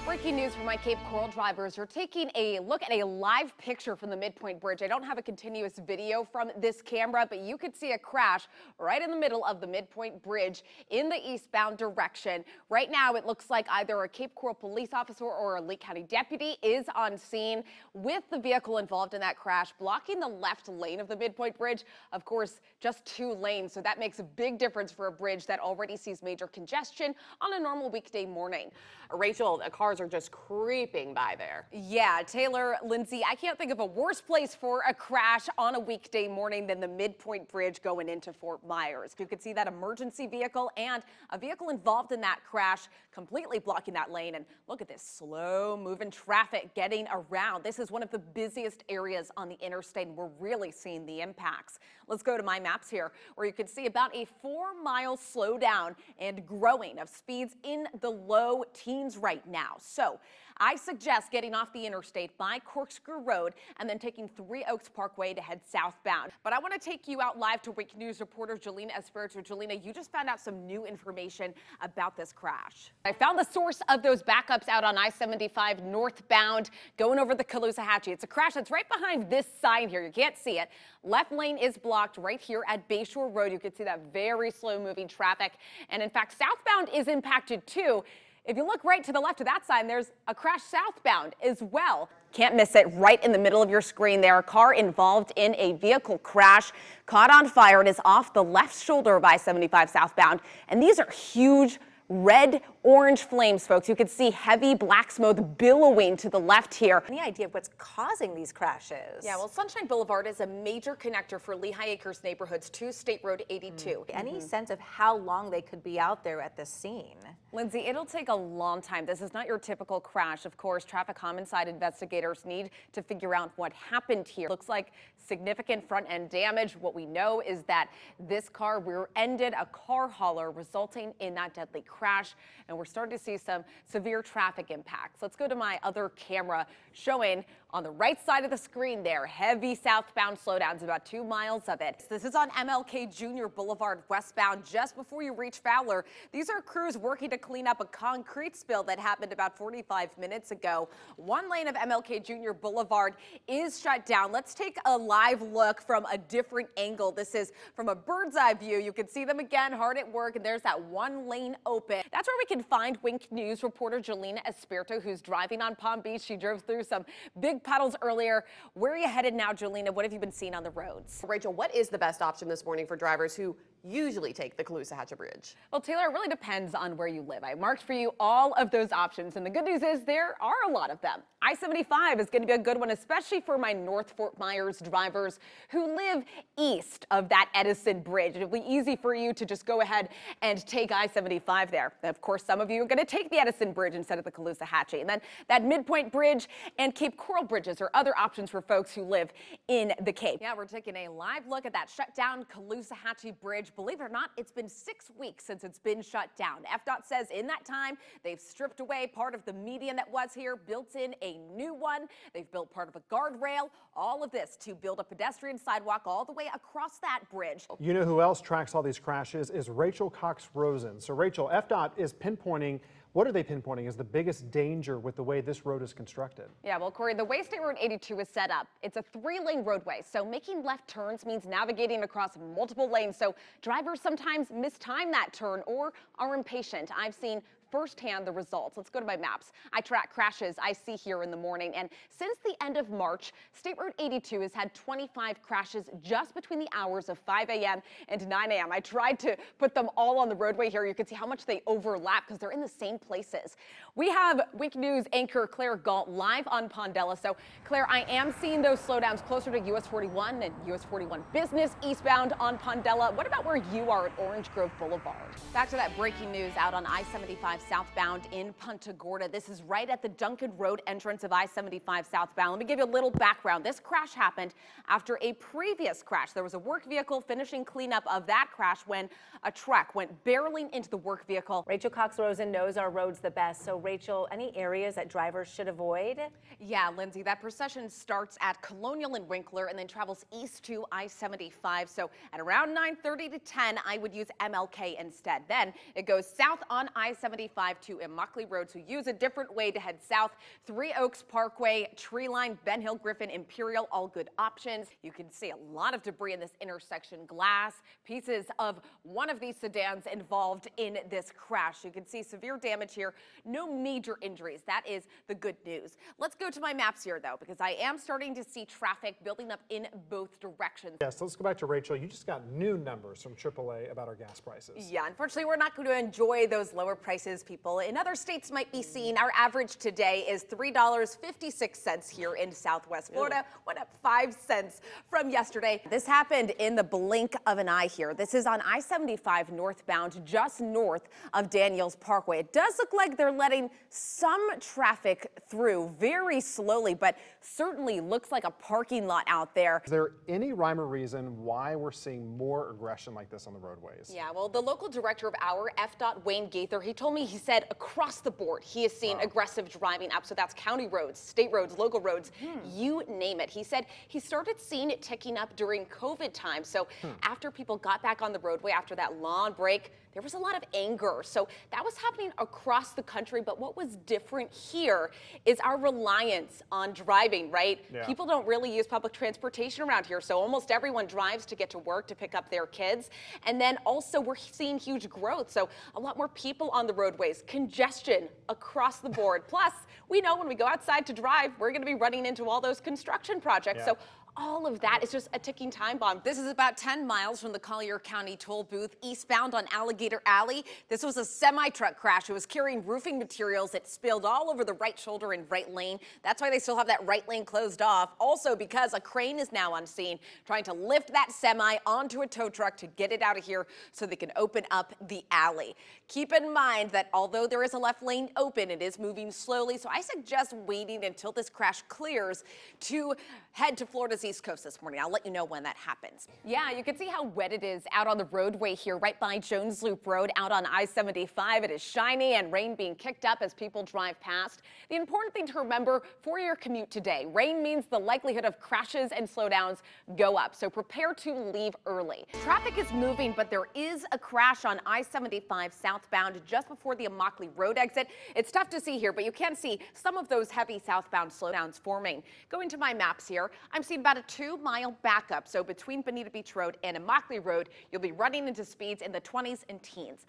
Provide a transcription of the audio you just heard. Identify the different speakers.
Speaker 1: Breaking news for my Cape Coral drivers. You're taking a look at a live picture from the Midpoint Bridge. I don't have a continuous video from this camera, but you could see a crash right in the middle of the Midpoint Bridge in the eastbound direction. Right now, it looks like either a Cape Coral police officer or a Lee County deputy is on scene with the vehicle involved in that crash, blocking the left lane of the Midpoint Bridge. Of course, just 2 lanes, so that makes a big difference for a bridge that already sees major congestion on a normal weekday morning.
Speaker 2: Rachel, the cars are just creeping by there.
Speaker 1: Yeah, Taylor, Lindsay, I can't think of a worse place for a crash on a weekday morning than the Midpoint Bridge going into Fort Myers. You could see that emergency vehicle and a vehicle involved in that crash completely blocking that lane. And look at this slow moving traffic getting around. This is one of the busiest areas on the interstate, and we're really seeing the impacts. Let's go to my maps here, where you can see about a 4-mile slowdown and growing of speeds in the low teens right now. So I suggest getting off the interstate by Corkscrew Road and then taking 3 Oaks Parkway to head southbound. But I want to take you out live to Wake News reporter Jelena Espiritu. Jelena, you just found out some new information about this crash. I found the source of those backups out on I-75 northbound going over the Caloosahatchee. It's a crash that's right behind this sign here. You can't see it. Left lane is blocked right here at Bayshore Road. You can see that very slow moving traffic. And in fact, southbound is impacted too. If you look right to the left of that sign, there's a crash southbound as well. Can't miss it, right in the middle of your screen there. A car involved in a vehicle crash caught on fire. It is off the left shoulder of I-75 southbound. And these are huge red-orange flames, folks. You can see heavy black smoke billowing to the left here.
Speaker 3: Any idea of what's causing these crashes?
Speaker 1: Yeah, well, Sunshine Boulevard is a major connector for Lehigh Acres neighborhoods to State Road 82.
Speaker 3: Any sense of how long they could be out there at the scene?
Speaker 1: Lindsay, it'll take a long time. This is not your typical crash. Of course, traffic homicide investigators need to figure out what happened here. Looks like significant front-end damage. What we know is that this car rear-ended a car hauler, resulting in that deadly crash, and we're starting to see some severe traffic impacts. Let's go to my other camera showing on the right side of the screen there, heavy southbound slowdowns, about 2 miles of it. This is on MLK Jr. Boulevard westbound just before you reach Fowler. These are crews working to clean up a concrete spill that happened about 45 minutes ago. 1 lane of MLK Jr. Boulevard is shut down. Let's take a live look from a different angle. This is from a bird's eye view. You can see them again hard at work, and there's that 1 lane open. That's where we can find Wink News reporter Jelena Espiritu, who's driving on Palm Beach. She drove through some big puddles earlier. Where are you headed now, Jelena? What have you been seeing on the roads?
Speaker 2: Rachel, what is the best option this morning for drivers who usually take the Caloosahatchee Bridge?
Speaker 1: Well, Taylor, it really depends on where you live. I marked for you all of those options, and the good news is there are a lot of them. I-75 is going to be a good one, especially for my North Fort Myers drivers who live east of that Edison Bridge. It'll be easy for you to just go ahead and take I-75 there. And of course, some of you are going to take the Edison Bridge instead of the Caloosahatchee. And then that Midpoint Bridge and Cape Coral bridges are other options for folks who live in the Cape. Yeah, we're taking a live look at that shut down Caloosahatchee Bridge. Believe it or not, it's been 6 weeks since it's been shut down. FDOT says in that time, they've stripped away part of the median that was here, built in a new one. They've built part of a guardrail, all of this to build a pedestrian sidewalk all the way across that bridge.
Speaker 4: You know who else tracks all these crashes is Rachel Cox Rosen. So Rachel, FDOT is pinpointing, what are they pinpointing as the biggest danger with the way this road is constructed?
Speaker 1: Yeah, well, Corey, the way State Road 82 is set up, it's a 3-lane roadway. So making left turns means navigating across multiple lanes. So drivers sometimes mistime that turn or are impatient. I've seen firsthand the results. Let's go to my maps. I track crashes I see here in the morning, and since the end of March, State Road 82 has had 25 crashes just between the hours of 5 a.m. and 9 a.m. I tried to put them all on the roadway here. You can see how much they overlap because they're in the same places. We have Wink News anchor Claire Galt live on Pondella. So Claire, I am seeing those slowdowns closer to US 41 and US 41 Business eastbound on Pondella. What about where you are at Orange Grove Boulevard? Back to that breaking news out on I-75 southbound in Punta Gorda. This is right at the Duncan Road entrance of I-75 southbound. Let me give you a little background. This crash happened after a previous crash. There was a work vehicle finishing cleanup of that crash when a truck went barreling into the work vehicle.
Speaker 3: Rachel Cox Rosen knows our roads the best. So Rachel, any areas that drivers should avoid?
Speaker 1: Yeah, Lindsay, that procession starts at Colonial and Winkler and then travels east to I-75. So at around 9:30 to 10, I would use MLK instead. Then it goes south on I-75 I-75 to Immokalee Road, so use a different way to head south. Three Oaks Parkway, Treeline, Ben Hill, Griffin, Imperial, all good options. You can see a lot of debris in this intersection. Glass, pieces of one of these sedans involved in this crash. You can see severe damage here. No major injuries. That is the good news. Let's go to my maps here, though, because I am starting to see traffic building up in both directions.
Speaker 4: Yes, let's go back to Rachel. You just got new numbers from AAA about our gas prices.
Speaker 1: Yeah, unfortunately, we're not going to enjoy those lower prices people in other states might be seeing. Our average today is $3.56 here in Southwest Florida. Went up 5 cents from yesterday. This happened in the blink of an eye here. This is on I-75 northbound, just north of Daniels Parkway. It does look like they're letting some traffic through very slowly, but certainly looks like a parking lot out there.
Speaker 4: Is there any rhyme or reason why we're seeing more aggression like this on the roadways?
Speaker 1: Yeah, well, the local director of our FDOT, Wayne Gaither, he told me, he said across the board, he has seen aggressive driving up. So that's county roads, state roads, local roads, you name it. He said he started seeing it ticking up during COVID time. So after people got back on the roadway after that long break, there was a lot of anger. So that was happening across the country. But what was different here is our reliance on driving, right?
Speaker 4: Yeah.
Speaker 1: People don't really use public transportation around here. So almost everyone drives to get to work, to pick up their kids. And then also we're seeing huge growth. So a lot more people on the roadways, congestion across the board. Plus, we know when we go outside to drive, we're going to be running into all those construction projects.
Speaker 4: Yeah.
Speaker 1: So all of that is just a ticking time bomb. This is about 10 miles from the Collier County toll booth, eastbound on Alligator Alley. This was a semi-truck crash. It was carrying roofing materials. It spilled all over the right shoulder and right lane. That's why they still have that right lane closed off. Also because a crane is now on scene trying to lift that semi onto a tow truck to get it out of here so they can open up the alley. Keep in mind that although there is a left lane open, it is moving slowly. So I suggest waiting until this crash clears to head to Florida's East Coast this morning. I'll let you know when that happens. Yeah, you can see how wet it is out on the roadway here, right by Jones Loop Road, out on I-75. It is shiny and rain being kicked up as people drive past. The important thing to remember for your commute today, rain means the likelihood of crashes and slowdowns go up, so prepare to leave early. Traffic is moving, but there is a crash on I-75 southbound just before the Immokalee Road exit. It's tough to see here, but you can see some of those heavy southbound slowdowns forming. Going to my maps here, I'm seeing about a 2-mile backup. So between Bonita Beach Road and Immokalee Road, you'll be running into speeds in the 20s and teens.